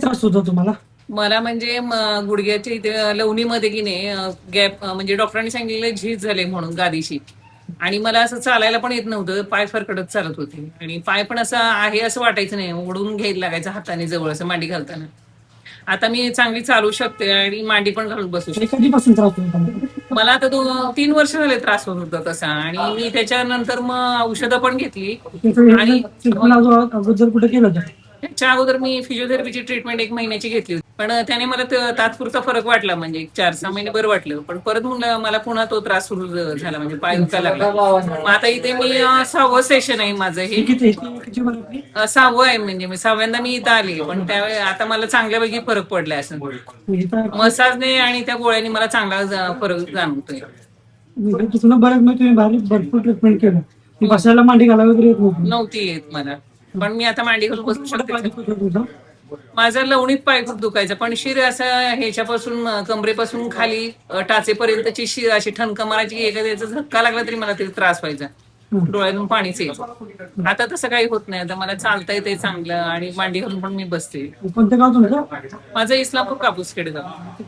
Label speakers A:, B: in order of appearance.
A: त्रास होतो तुम्हाला?
B: मला म्हणजे गुडघ्याच्या इथे लवणीमध्ये की नाही गॅप, म्हणजे डॉक्टरांनी सांगितलेलं झीज झाले म्हणून गादीशी. आणि मला असं चालायला पण येत नव्हतं, पाय फरकडत चालत होते आणि पाय पण असं आहे असं वाटायचं नाही, ओढून घ्यायला लागायचं हाताने जवळ असं मांडी घालताना. आता मी चांगली चालू शकते आणि मांडी पण घालून बसू
A: हे
B: शकते.
A: कधीपासून त्रास होतो तुम्हाला?
B: मला आता 3 वर्ष झाले त्रास होत होता तसा, आणि मी त्याच्यानंतर मग औषधं पण घेतली. आणि
A: ट्रीटमेंट अगोदर कुठे केलं होतं?
B: त्याच्या अगोदर मी फिजिओथेरपीची ट्रीटमेंट 1 महिन्याची घेतली होती, पण त्याने मला तात्पुरता फरक वाटला, म्हणजे 4-6 महिने बरं वाटलं. पण परत मला पुन्हा तो त्रास सुरू झाला, म्हणजे पाय दुखायला लागला. मग आता इथे मी 6वं सेशन आहे माझं हे.
A: किती बरं आहे?
B: 6वं आहे, म्हणजे मी 6व्यांदा मी इथं आली, पण त्यावेळी आता मला चांगल्यापैकी फरक पडलाय असं.
A: इथं
B: मसाजने आणि त्या गोळ्याने मला चांगला फरक जाणवतोय.
A: तुला बरं, मग तुम्ही बाहेर भरपूर ट्रीटमेंट केलं. बसायला मांडी घाला वगैरे येत नव्हती.
B: नव्हती येत मला, पण मी आता मांडी घालून बसू
A: कुठं पाय
B: शकते.
A: दुखत होतं?
B: माझा लवणीत पाय खूप दुखायचा, पण शिर असं ह्याच्यापासून कमरेपासून खाली टाचेपर्यंतची शिर अशी ठणका मारायची, एखाद्याचा झटका लागला तरी मला ते त्रास व्हायचा, डोळ्यातून पाणीच यायचं. आता तसं काही होत नाही, आता मला चालता येते चांगलं आणि मांडी घालून पण मी बसते.
A: कोणतं गाव तुमचं?
B: माझं इस्लामपूर कापूस खेडेगाव.